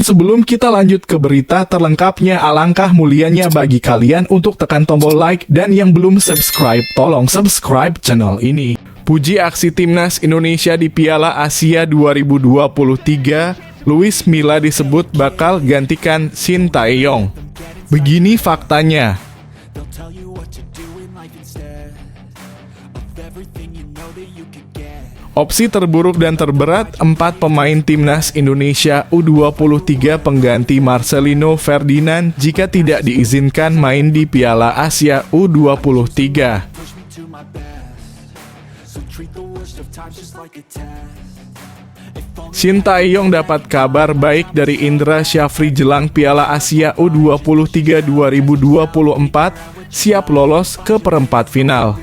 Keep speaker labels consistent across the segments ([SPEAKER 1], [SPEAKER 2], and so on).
[SPEAKER 1] Sebelum kita lanjut ke berita terlengkapnya, alangkah mulianya bagi kalian untuk tekan tombol like, dan yang belum subscribe, tolong subscribe channel ini. Puji aksi Timnas Indonesia di Piala Asia 2023, Luis Milla disebut bakal gantikan Shin Tae-yong. Begini faktanya. Opsi terburuk dan terberat, 4 pemain Timnas Indonesia U23 pengganti Marcelino Ferdinand jika tidak diizinkan main di Piala Asia U23. Shin Tae-yong dapat kabar baik dari Indra Syafri jelang Piala Asia U23 2024, siap lolos ke perempat final.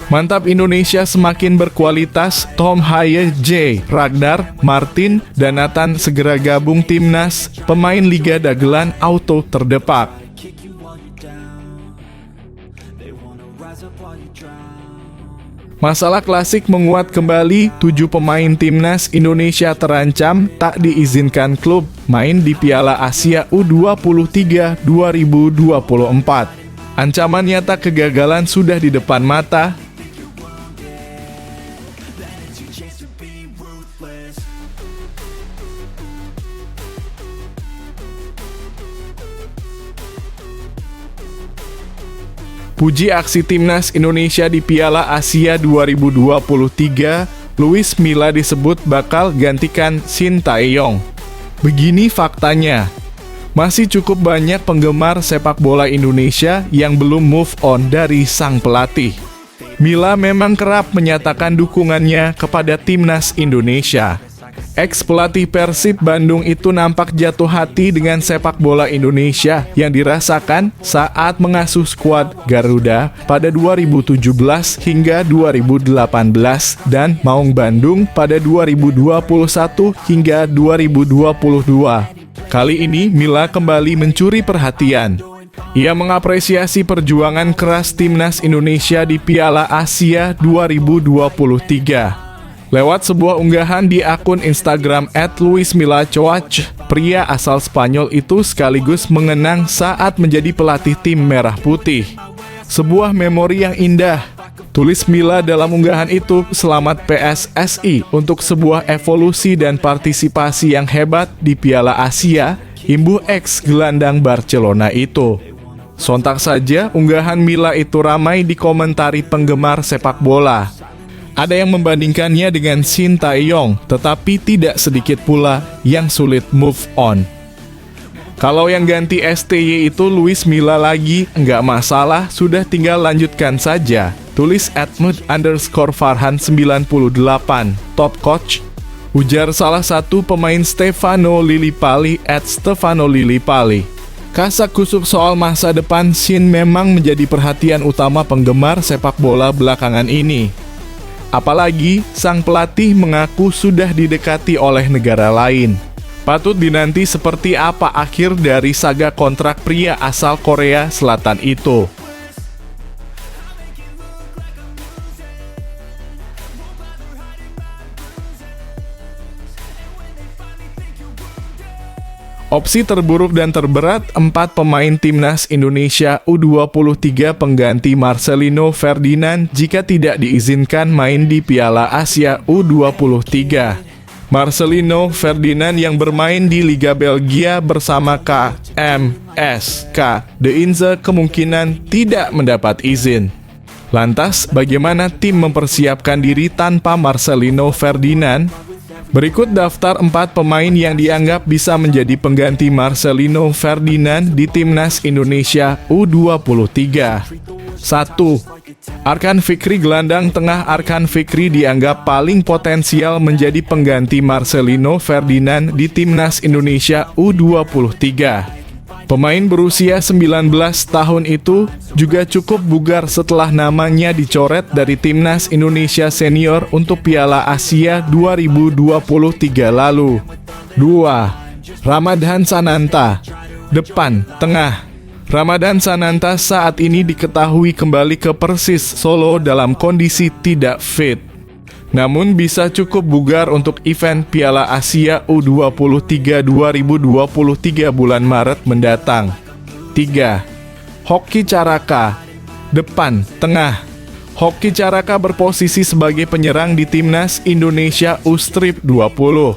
[SPEAKER 1] Mantap, Indonesia semakin berkualitas. Tom Haye, J. Ragnar, Martin, dan Nathan segera gabung timnas. Pemain Liga Dagelan auto terdepak. Masalah klasik menguat kembali. 7 pemain timnas Indonesia terancam tak diizinkan klub main di Piala Asia U23 2024. Ancaman nyata kegagalan sudah di depan mata. Puji aksi Timnas Indonesia di Piala Asia 2023, Luis Milla disebut bakal gantikan Shin Tae-yong. Begini faktanya. Masih cukup banyak penggemar sepak bola Indonesia yang belum move on dari sang pelatih. Milla memang kerap menyatakan dukungannya kepada Timnas Indonesia. Ex-pelatih Persib Bandung itu nampak jatuh hati dengan sepak bola Indonesia yang dirasakan saat mengasuh skuad Garuda pada 2017 hingga 2018 dan Maung Bandung pada 2021 hingga 2022. Kali ini Milla kembali mencuri perhatian. Ia mengapresiasi perjuangan keras Timnas Indonesia di Piala Asia 2023. Lewat sebuah unggahan di akun Instagram @luismillacoach, pria asal Spanyol itu sekaligus mengenang saat menjadi pelatih tim Merah Putih. Sebuah memori yang indah, tulis Milla dalam unggahan itu. Selamat PSSI untuk sebuah evolusi dan partisipasi yang hebat di Piala Asia, imbuh ex-gelandang Barcelona itu. Sontak saja unggahan Milla itu ramai dikomentari penggemar sepak bola. Ada yang membandingkannya dengan Shin Tae-yong, tetapi tidak sedikit pula yang sulit move on. Kalau yang ganti STY itu Luis Milla lagi, nggak masalah, sudah tinggal lanjutkan saja. Tulis @mood_farhan98, top coach. Ujar salah satu pemain Stefano Lillipali @StefanoLillipali. Kasak kusuk soal masa depan Shin memang menjadi perhatian utama penggemar sepak bola belakangan ini. Apalagi sang pelatih mengaku sudah didekati oleh negara lain. Patut dinanti seperti apa akhir dari saga kontrak pria asal Korea Selatan itu. Opsi terburuk dan terberat, 4 pemain Timnas Indonesia U23 pengganti Marcelino Ferdinand jika tidak diizinkan main di Piala Asia U23. Marcelino Ferdinand yang bermain di Liga Belgia bersama KMSK De Inze kemungkinan tidak mendapat izin. Lantas, bagaimana tim mempersiapkan diri tanpa Marcelino Ferdinand? Berikut daftar 4 pemain yang dianggap bisa menjadi pengganti Marcelino Ferdinand di Timnas Indonesia U23. 1. Arkan Fikri. Gelandang tengah Arkan Fikri dianggap paling potensial menjadi pengganti Marcelino Ferdinand di Timnas Indonesia U23. Pemain berusia 19 tahun itu juga cukup bugar setelah namanya dicoret dari Timnas Indonesia Senior untuk Piala Asia 2023 lalu. 2. Ramadhan Sananta. Depan, tengah. Ramadhan Sananta saat ini diketahui kembali ke Persis Solo dalam kondisi tidak fit. namun bisa cukup bugar untuk event Piala Asia U23 2023 bulan Maret mendatang. 3. Hoki Caraka, depan, tengah. Hoki Caraka berposisi sebagai penyerang di Timnas Indonesia U-Strip 20.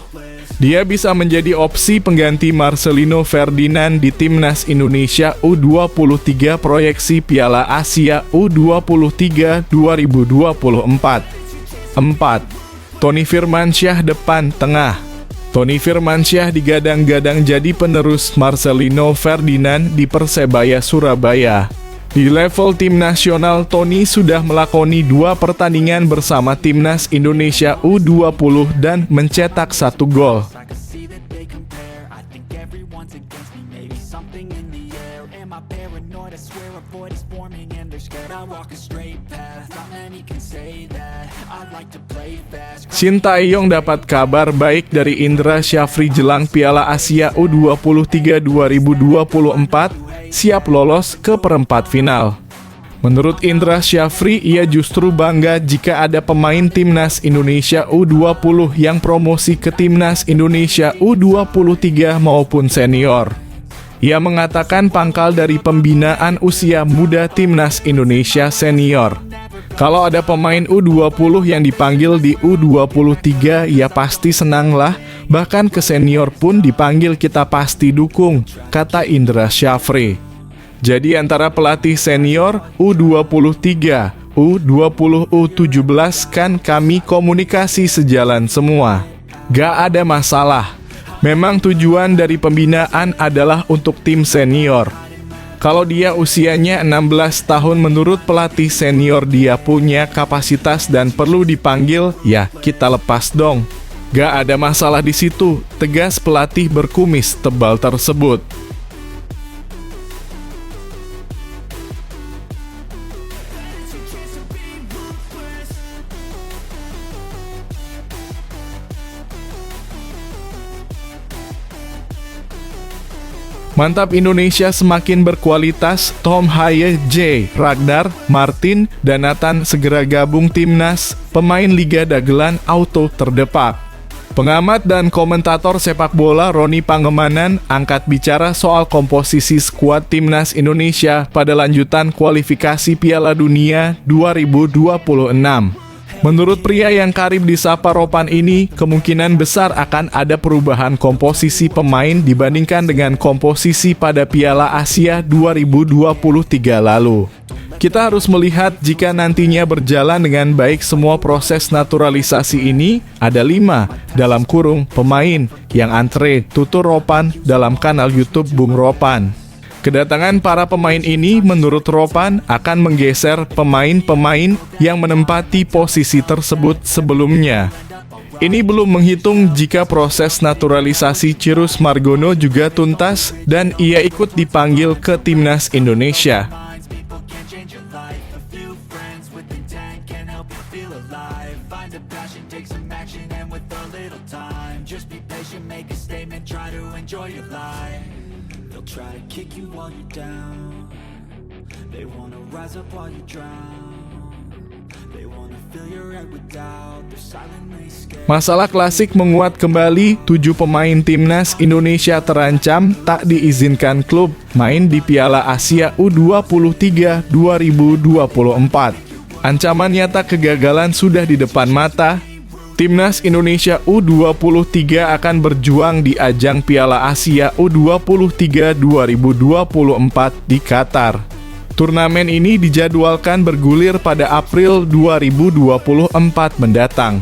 [SPEAKER 1] Dia bisa menjadi opsi pengganti Marcelino Ferdinand di Timnas Indonesia U23 proyeksi Piala Asia U23 2024. 4. Tony Firmansyah, depan, tengah. Tony Firmansyah digadang-gadang jadi penerus Marcelino Ferdinand di Persebaya Surabaya. Di level tim nasional, Tony sudah melakoni 2 pertandingan bersama Timnas Indonesia U20 dan mencetak 1 gol. Shin Tae-yong dapat kabar baik dari Indra Syafri jelang Piala Asia U23 2024, siap lolos ke perempat final. Menurut Indra Syafri, ia justru bangga jika ada pemain Timnas Indonesia U20 yang promosi ke Timnas Indonesia U23 maupun senior. Ia mengatakan pangkal dari pembinaan usia muda Timnas Indonesia senior. Kalau ada pemain U20 yang dipanggil di U23, ya pasti senanglah, bahkan ke senior pun dipanggil kita pasti dukung, kata Indra Syafri. Jadi antara pelatih senior U23, U20, U17 kan kami komunikasi sejalan semua. Gak ada masalah. Memang tujuan dari pembinaan adalah untuk tim senior. Kalau dia usianya 16 tahun, menurut pelatih senior dia punya kapasitas dan perlu dipanggil, ya kita lepas dong. Gak ada masalah di situ, tegas pelatih berkumis tebal tersebut. Mantap, Indonesia semakin berkualitas. Tom Haye, J, Ragnar, Martin, dan Nathan segera gabung timnas. Pemain Liga Dagelan auto terdepak. Pengamat dan komentator sepak bola Roni Pangemanan angkat bicara soal komposisi skuad timnas Indonesia pada lanjutan kualifikasi Piala Dunia 2026. Menurut pria yang karib disapa Ropan ini, kemungkinan besar akan ada perubahan komposisi pemain dibandingkan dengan komposisi pada Piala Asia 2023 lalu. Kita harus melihat jika nantinya berjalan dengan baik semua proses naturalisasi ini, ada 5 dalam kurung pemain yang antre, tutur Ropan dalam kanal YouTube Bung Ropan. Kedatangan para pemain ini menurut Ropan akan menggeser pemain-pemain yang menempati posisi tersebut sebelumnya. Ini belum menghitung jika proses naturalisasi Cirus Margono juga tuntas dan ia ikut dipanggil ke Timnas Indonesia.
[SPEAKER 2] Try to kick you while you're down. They wanna rise up while you drown. They wanna fill your head with doubt. They're silently scared.
[SPEAKER 1] Masalah klasik menguat kembali. 7 pemain timnas Indonesia terancam tak diizinkan klub main di Piala Asia U23 2024. Ancaman nyata kegagalan sudah di depan mata. Timnas Indonesia U23 akan berjuang di ajang Piala Asia U23 2024 di Qatar. Turnamen ini dijadwalkan bergulir pada April 2024 mendatang.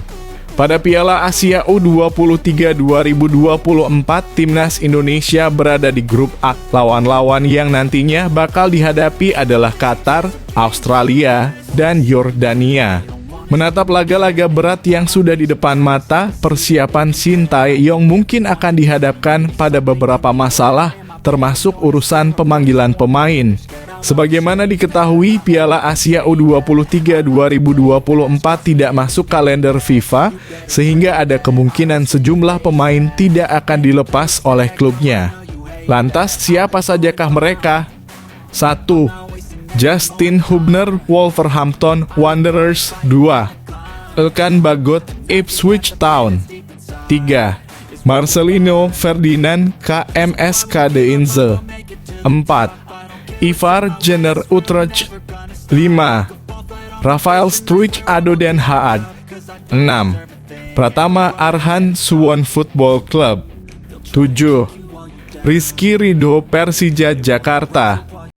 [SPEAKER 1] Pada Piala Asia U23 2024, Timnas Indonesia berada di grup A. Lawan-lawan yang nantinya bakal dihadapi adalah Qatar, Australia, dan Yordania. Menatap laga-laga berat yang sudah di depan mata, persiapan Shin Tae-yong mungkin akan dihadapkan pada beberapa masalah, termasuk urusan pemanggilan pemain. Sebagaimana diketahui, Piala Asia U23 2024 tidak masuk kalender FIFA, sehingga ada kemungkinan sejumlah pemain tidak akan dilepas oleh klubnya. Lantas, siapa sajakah mereka? 1. Justin Hubner, Wolverhampton Wanderers. 2. Elkan Bagot, Ipswich Town. 3. Marcelino Ferdinand, KMS Kadeinze. 4. Ivar Jenner, Utrecht. 5. Rafael Struijk, ADO Den Haag. 6. Pratama Arhan, Suwon Football Club. 7. Rizky Ridho, Persija Jakarta.